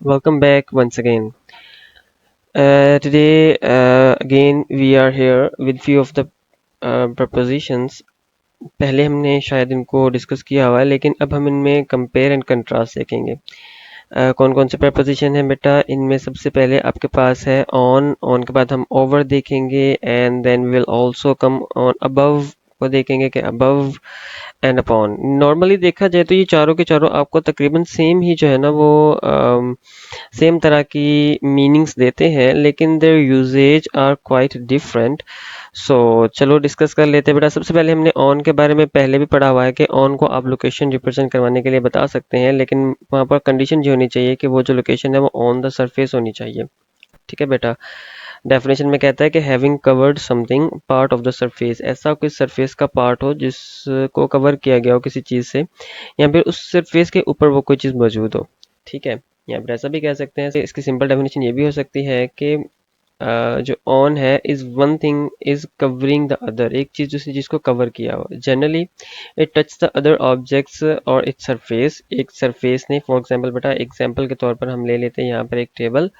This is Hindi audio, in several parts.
Welcome back once again. Today, again, we are here with few of the prepositions. पहले हमने शायद इनको डिस्कस किया हुआ है, लेकिन अब हम इनमें कंपेयर एंड कंट्रास्ट देखेंगे। कौन कौन से preposition हैं बेटा? इनमें सबसे पहले आपके पास है ऑन के बाद हम ओवर देखेंगे, and then will also come on above को देखेंगे कि अबव एंड अपॉन। नॉर्मली देखा जाए तो ये चारों के चारों आपको तकरीबन सेम ही जो है ना वो सेम तरह की मीनिंग्स देते हैं, लेकिन their usages are quite different. So चलो डिस्कस कर लेते हैं बेटा। सबसे पहले हमने ऑन के बारे में पहले भी पढ़ा हुआ है कि ऑन को आप लोकेशन रिप्रेजेंट करवाने के लिए बता सकते हैं, लेकिन वहाँ पर कंडीशन ये होनी चाहिए कि वो जो लोकेशन है वो ऑन द सरफेस होनी चाहिए। ठीक है बेटा। डेफिनेशन में कहता है कि having covered something part of the surface, ऐसा कोई सरफेस का पार्ट हो जिसको कवर किया गया हो किसी चीज से, या फिर उस सरफेस के ऊपर वो कोई चीज मौजूद हो। ठीक है, या फिर ऐसा भी कह सकते हैं, इसकी सिंपल डेफिनेशन ये भी हो सकती है कि जो ऑन है is one thing is covering the other, एक चीज दूसरी चीज को कवर किया हो। Generally it touch the other objects और इट्स सरफेस, एक सरफेस नहीं। फॉर एग्जांपल बेटा, एग्जांपल के तौर पर हम ले लेते हैं यहाँ पर एक टेबल।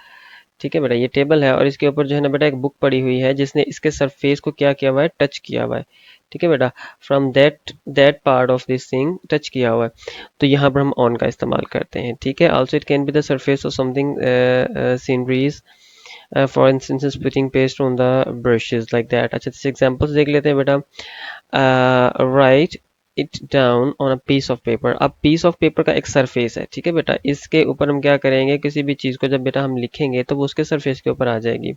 ठीक है बेटा, ये टेबल है और इसके ऊपर जो है ना बेटा एक बुक पड़ी हुई है जिसने इसके सरफेस को क्या किया हुआ है, टच किया हुआ है। ठीक है बेटा, from that that part of this thing touch किया हुआ है, तो यहाँ पर हम ऑन का इस्तेमाल करते हैं। ठीक है, also it can be the surface of something sceneries, for instance putting paste on the brushes like that. अच्छा, जैसे एग्जांपल्स देख लेते हैं बेटा। Write it down on a piece of paper. अब पीस ऑफ पेपर का एक सरफेस है, ठीक है बेटा, इसके ऊपर हम क्या करेंगे, किसी भी चीज को जब बेटा हम लिखेंगे तो वो उसके सरफेस के ऊपर आ जाएगी।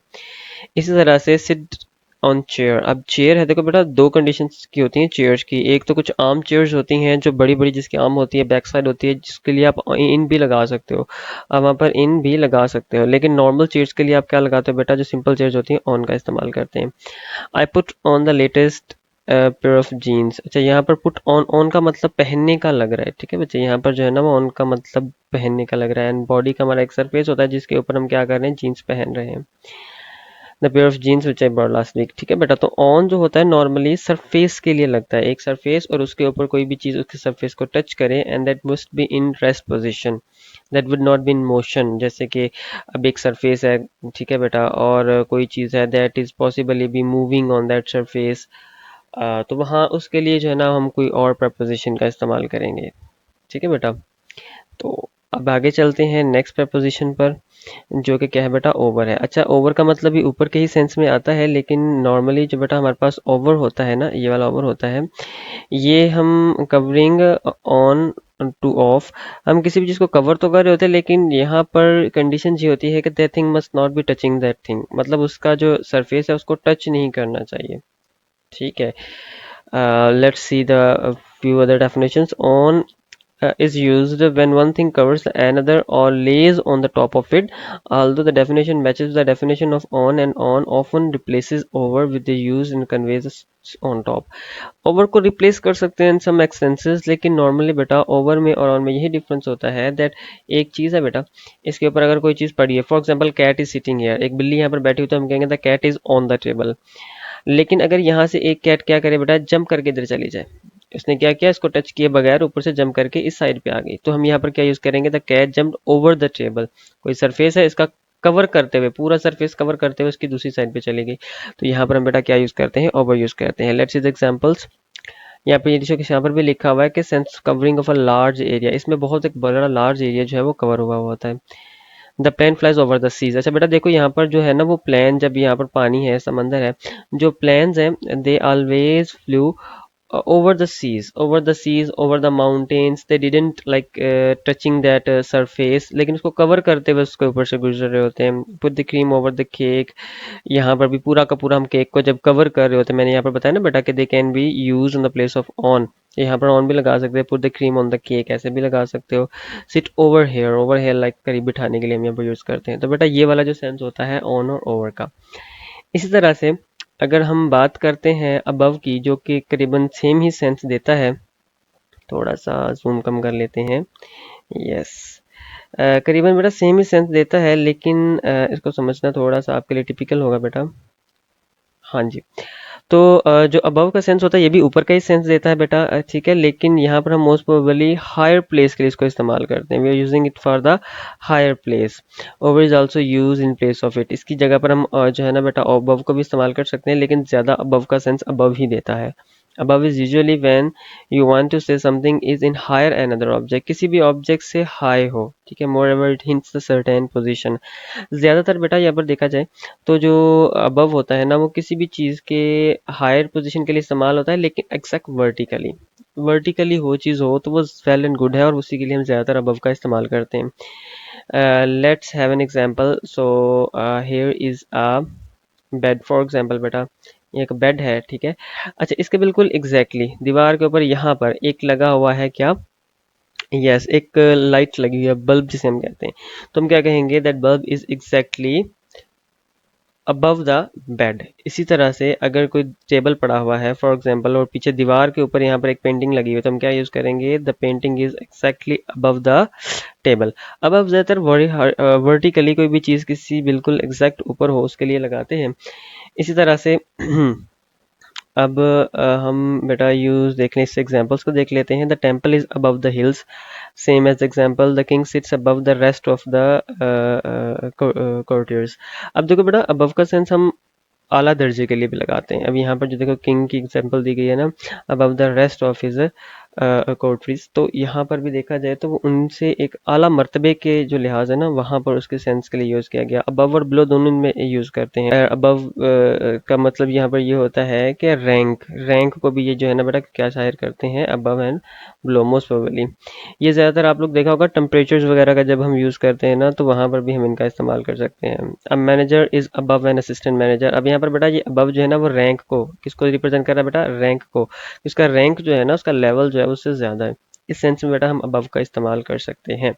इसी तरह से सिट ऑन चेयर। अब चेयर है, देखो बेटा दो कंडीशंस की होती हैं चेयर्स की। एक तो कुछ आर्म चेयर्स होती हैं जो बड़ी बड़ी जिसकी आर्म होती है, बैक साइड होती है, जिसके लिए आप इन भी लगा सकते हो, आप वहाँ पर इन भी लगा सकते हो। लेकिन नॉर्मल चेयर्स के लिए आप क्या लगाते हो बेटा, जो सिंपल चेयर्स होती हैं ऑन का इस्तेमाल करते हैं। I put on the latest pair of jeans. अच्छा, यहाँ पर पुट ऑन, ऑन का मतलब पहनने का लग रहा है। ठीक है बच्चे, यहाँ पर जो है ना वो ऑन का मतलब पहनने का लग रहा है। एंड बॉडी का हमारा एक सरफेस होता है जिसके ऊपर हम क्या कर रहे हैं, जीन्स पहन रहे हैं। The pair of jeans which I bought last week. ठीक है बेटा, तो ऑन जो होता है नॉर्मली सरफेस के लिए लगता है, एक सरफेस और उसके ऊपर कोई भी चीज उसके सरफेस को टच करे, and that must be in rest position, that would not be in motion. जैसे कि अब एक सरफेस है, ठीक है बेटा, और कोई चीज है that is possibly be moving on that surface, तो वहाँ उसके लिए जो है ना हम कोई और प्रपोजिशन का इस्तेमाल करेंगे। ठीक है बेटा, तो अब आगे चलते हैं नेक्स्ट प्रपोजिशन पर, जो कि क्या है बेटा, ओवर है। अच्छा, ओवर का मतलब भी ऊपर के ही सेंस में आता है, लेकिन नॉर्मली जो बेटा हमारे पास ओवर होता है ना, ये वाला ओवर होता है, ये हम कवरिंग ऑन टू ऑफ, हम किसी भी चीज को कवर तो कर रहे होते हैं, लेकिन यहाँ पर कंडीशन ये होती है कि that thing must not be touching that thing, मतलब उसका जो सरफेस है उसको टच नहीं करना चाहिए। ठीक है, let's see the few other definitions. On is used when one thing covers another or lays on the top of it. Although the definition matches the definition of on, and on often replaces over with the use and conveys on top. Over को रिप्लेस कर सकते हैं इन सम एक्सटेंसेस, लेकिन नॉर्मली बेटा ओवर में और ऑन में यही डिफरेंस होता है दैट एक चीज है बेटा, इसके ऊपर अगर कोई चीज पड़ी है, for example cat is sitting here, एक बिल्ली यहाँ पर बैठी हुई, तो हम कहेंगे the cat is on the table. लेकिन अगर यहाँ से एक कैट क्या करे बेटा, जंप करके इधर चली जाए, उसने क्या किया, इसको टच किए बगैर ऊपर से जंप करके इस साइड पे आ गई, तो हम यहाँ पर क्या यूज करेंगे, the cat jump over the table. कोई सरफेस है इसका कवर करते हुए, पूरा सरफेस कवर करते हुए उसकी दूसरी साइड पे चली गई, तो यहाँ पर हम बेटा क्या यूज करते हैं, ओवर यूज करते हैं। Let's see the examples. यहाँ पे ये देखो कि यहाँ पर भी लिखा हुआ है कि sense covering of a large area, इसमें बहुत एक बड़ा लार्ज एरिया जो है वो कवर हुआ होता है। The plane flies over the seas. अच्छा बेटा देखो, यहाँ पर जो है ना वो प्लेन, जब यहाँ पर पानी है, समंदर है, जो प्लेन्स हैं they always flu over the seas, over the seas, over the mountains, they didn't like touching that surface, लेकिन उसको कवर करते हुए उसके ऊपर से गुजर रहे होते हैं। put the cream over the cake, यहाँ पर भी पूरा का पूरा हम केक को जब कवर कर रहे होते हैं, मैंने यहाँ पर बताया ना बेटा कि they can be used on the place of on, यहाँ पर ऑन भी लगा सकते हैं, put the cream on the cake ऐसे भी लगा सकते हो। sit over here, over here like करीब बिठाने के लिए हम यहाँ पर यूज करते हैं। तो बेटा ये वाला जो सेंस होता है ऑन और ओवर का। इसी तरह से अगर हम बात करते हैं अबव की, जो कि करीबन सेम ही सेंस देता है, थोड़ा सा जूम कम कर लेते हैं। यस, करीबन बेटा सेम ही सेंस देता है, लेकिन इसको समझना थोड़ा सा आपके लिए टिपिकल होगा बेटा। हाँ जी, तो जो अबव का सेंस होता है ये भी ऊपर का ही सेंस देता है बेटा, ठीक है, लेकिन यहाँ पर हम मोस्ट प्रोबेबली हायर प्लेस के लिए इसको इस्तेमाल करते हैं। We are using it for the higher place. Over is also use in place of it. इसकी जगह पर हम जो है ना बेटा अबव को भी इस्तेमाल कर सकते हैं, लेकिन ज़्यादा अबव का सेंस अबव ही देता है। above is usually when you want to say something is in higher another object, किसी भी ऑब्जेक्ट से हाई हो, ठीक है। moreover it hints the certain position। ज़्यादातर बेटा यहाँ पर देखा जाए तो जो अबव होता है ना वो किसी भी चीज़ के हायर पोजीशन के लिए इस्तेमाल होता है, लेकिन एग्जैक्ट वर्टिकली, वर्टिकली हो चीज़ हो तो वो वेल एंड गुड है, और उसी के लिए हम ज़्यादातर अबव का इस्तेमाल करते हैं। Let's have an example. So here is a bed for example बेटा, ये एक बेड है, ठीक है। अच्छा, इसके बिल्कुल एग्जैक्टली दीवार के ऊपर यहाँ पर एक लगा हुआ है क्या, यस, एक लाइट लगी हुई है, बल्ब जिसे हम कहते हैं। तो हम क्या कहेंगे, that bulb is exactly above the bed. इसी तरह से अगर कोई टेबल पड़ा हुआ है फॉर एग्जांपल, और पीछे दीवार के ऊपर यहाँ पर एक पेंटिंग लगी हुई है, तो हम क्या यूज करेंगे, the painting is exactly above the table. अब आप ज्यादातर वर्टिकली कोई भी चीज किसी बिल्कुल एग्जैक्ट ऊपर हो उसके लिए लगाते हैं। इसी तरह से अब हम बेटा यूज देख लें, इससे एग्जांपल्स को देख लेते हैं। The temple is above the hills, same as example the king sits above the rest of the courtiers. अब देखो बेटा अबव का सेंस हम आला दर्जे के लिए भी लगाते हैं। अब यहाँ पर जो देखो किंग की एग्जांपल दी गई है ना, above the rest of his courtiers, तो यहाँ पर भी देखा जाए तो वो उनसे एक आला मर्तबे के जो लिहाज है ना वहाँ पर उसके सेंस के लिए यूज किया गया। अबव और बिलो दोनों में यूज करते हैं। अबव का मतलब यहाँ पर ये होता है कि रैंक, रैंक को भी ये जो है ना बेटा क्या जाहिर करते हैं, above and below most probably. ये ज्यादातर आप लोग देखा होगा टेम्परेचर्स वगैरह का जब हम यूज करते हैं ना, तो वहां पर भी हम इनका इस्तेमाल कर सकते हैं। अब manager is above an assistant manager. अब यहाँ पर बेटा ये अबव जो है ना वो रैंक को किसको रिप्रेजेंट कर रहा है बेटा, रैंक को। इसका रैंक जो है ना उसका लेवल जो है उससे ज्यादा है, इस सेंस में बेटा हम अबव का इस्तेमाल कर सकते हैं।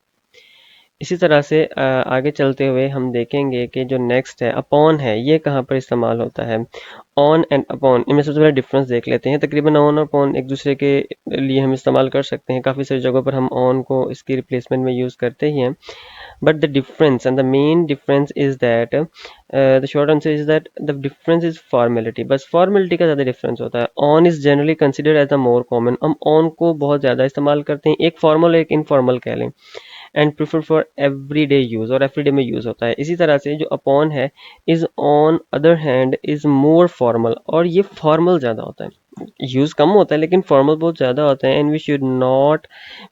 इसी तरह से आगे चलते हुए हम देखेंगे कि जो नेक्स्ट है अपॉन है, ये कहाँ पर इस्तेमाल होता है। ऑन एंड अपॉन, इनमें सबसे पहले डिफरेंस देख लेते हैं। तकरीबन ऑन और अपॉन एक दूसरे के लिए हम इस्तेमाल कर सकते हैं, काफ़ी सारी जगहों पर हम ऑन को इसकी रिप्लेसमेंट में यूज़ करते ही हैं। But the difference and the main difference is that, the short answer is that the difference is formality. बस फॉर्मेलिटी का ज़्यादा डिफरेंस होता है। On is generally considered as a more common, हम ऑन को बहुत ज़्यादा इस्तेमाल करते हैं, एक फॉर्मल एक इनफॉर्मल कह लें, and prefer for everyday use, और एवरीडे में यूज होता है। इसी तरह से जो अपॉन है is on other hand is more formal, और ये फॉर्मल ज्यादा होता है, यूज कम होता है लेकिन फॉर्मल बहुत ज्यादा होता है। And we should not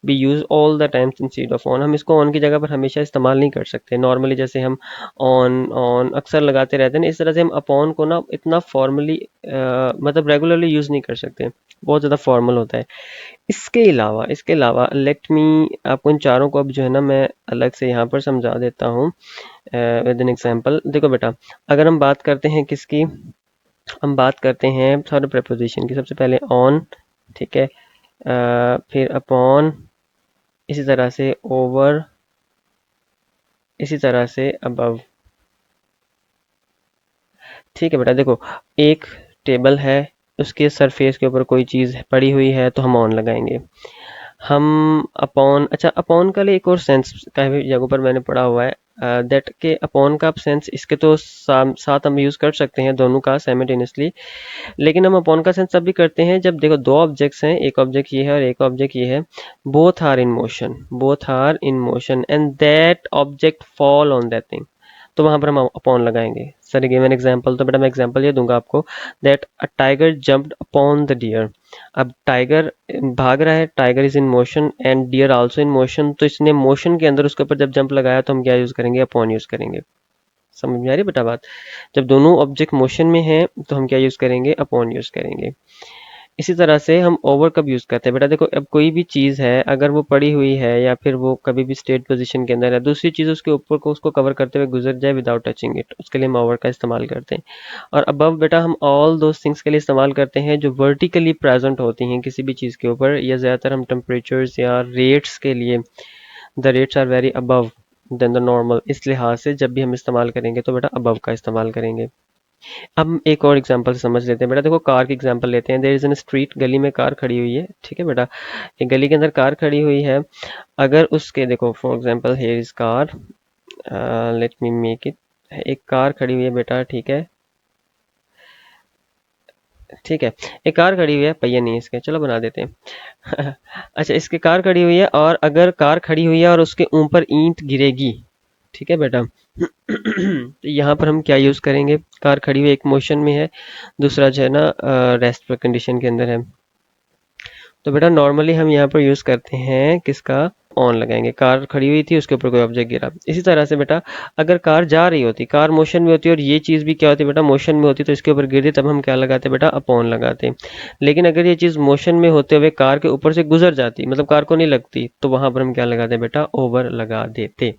be use all the times instead of on, हम इसको ऑन की जगह पर हमेशा इस्तेमाल नहीं कर सकते। नॉर्मली जैसे हम ऑन ऑन अक्सर लगाते रहते हैं, इस तरह से हम अपॉन को ना इतना फॉर्मली मतलब रेगुलरली यूज नहीं कर सकते, बहुत ज्यादा फॉर्मल होता है। इसके अलावा लेट मी आपको इन चारों को अब जो है ना मैं अलग से यहाँ पर समझा देता हूँ विद एन एग्जांपल। देखो बेटा, अगर हम बात करते हैं किसकी, हम बात करते हैं सारे प्रेपोजिशन की। सबसे पहले ऑन, ठीक है, फिर अपॉन, इसी तरह से ओवर, इसी तरह से अबव। ठीक है बेटा, देखो एक टेबल है, उसके सरफेस के ऊपर कोई चीज़ पड़ी हुई है तो हम ऑन लगाएंगे। हम अपॉन, अच्छा अपॉन का लिए एक और सेंस काफी जगहों पर मैंने पढ़ा हुआ है, दैट के अपॉन का सेंस इसके तो साथ हम यूज कर सकते हैं दोनों का साइमल्टेनियसली, लेकिन हम अपॉन का सेंस तब भी करते हैं जब देखो दो ऑब्जेक्ट्स हैं, एक ऑब्जेक्ट ये है और एक ऑब्जेक्ट ये है, both are in motion, both are in motion and that object fall on that thing, तो वहां पर हम अपॉन लगाएंगे। सर गिव एन एग्जांपल, तो बेटा मैं एग्जांपल ये दूंगा आपको, that a tiger jumped upon the deer. अब टाइगर भाग रहा है, tiger is in motion and deer also in motion, तो इसने मोशन के अंदर उसके ऊपर जब जंप लगाया तो हम क्या यूज करेंगे, अपॉन यूज करेंगे। समझ में आ रही बेटा बात, जब दोनों ऑब्जेक्ट मोशन में हैं तो हम क्या यूज करेंगे, अपॉन यूज करेंगे। इसी तरह से हम ओवर कब यूज करते हैं बेटा, देखो अब कोई भी चीज है अगर वो पड़ी हुई है या फिर वो कभी भी स्टेट पोजीशन के अंदर है, दूसरी चीज उसके ऊपर को उसको कवर करते हुए गुजर जाए विदाउट टचिंग इट, उसके लिए हम ओवर का इस्तेमाल करते हैं। और अबव बेटा हम ऑल दो थिंग्स के लिए इस्तेमाल करते हैं जो वर्टिकली प्रेजेंट होती हैं किसी भी चीज के ऊपर, या ज्यादातर हम टेम्परेचर्स या रेट्स के लिए, the rates are very above than the normal, इस लिहाज से जब भी हम इस्तेमाल करेंगे तो बेटा अबव का इस्तेमाल करेंगे। अब एक और एग्जांपल समझ लेते हैं बेटा, देखो कार की एग्जांपल लेते हैं। देयर इज एन स्ट्रीट, गली में कार खड़ी हुई है, ठीक है बेटा, एक गली के अंदर कार खड़ी हुई है। अगर उसके देखो for example here is car, let me make it, एक कार खड़ी हुई है बेटा, ठीक है, ठीक है। एक कार खड़ी हुई है, पहिया नहीं है इसके, चलो बना देते हैं। अच्छा, इसके कार खड़ी हुई है और अगर कार खड़ी हुई है और उसके ऊपर ईंट गिरेगी, ठीक है बेटा। तो यहाँ पर हम क्या यूज करेंगे? कार खड़ी हुई एक मोशन में है, दूसरा जो है ना रेस्ट पर कंडीशन के अंदर है। तो बेटा नॉर्मली हम यहाँ पर यूज करते हैं किसका? ऑन लगाएंगे। कार खड़ी हुई थी, उसके ऊपर कोई ऑब्जेक्ट गिरा। इसी तरह से बेटा अगर कार जा रही होती, कार मोशन में होती और ये चीज भी क्या होती बेटा? मोशन में होती, तो इसके ऊपर गिरती, तब हम क्या लगाते बेटा? अपॉन लगाते। लेकिन अगर ये चीज मोशन में होते हुए कार के ऊपर से गुजर जाती, मतलब कार को नहीं लगती, तो वहां पर हम क्या लगाते बेटा? ओवर लगा देते।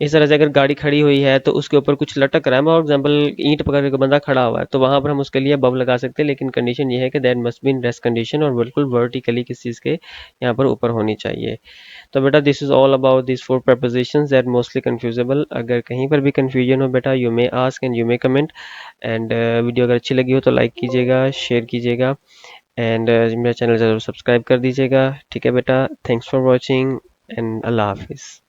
इस तरह से अगर गाड़ी खड़ी हुई है तो उसके ऊपर कुछ लटक रहा है, फॉर एग्जाम्पल ईंट पकड़ के बंदा खड़ा हुआ है, तो वहां पर हम उसके लिए बब लगा सकते हैं, लेकिन कंडीशन ये है कि that must be in rest condition और बिल्कुल वर्टिकली किस चीज के यहाँ पर ऊपर होनी चाहिए। तो बेटा this is all about this four prepositions that mostly confusable. अगर कहीं पर भी कंफ्यूजन हो बेटा, you may ask and you may comment. And video अगर अच्छी लगी हो तो लाइक कीजिएगा, शेयर कीजिएगा, एंड मेरा चैनल जरूर सब्सक्राइब कर दीजिएगा। ठीक है बेटा, थैंक्स फॉर वॉचिंग एंड अल्लाह हाफिज़।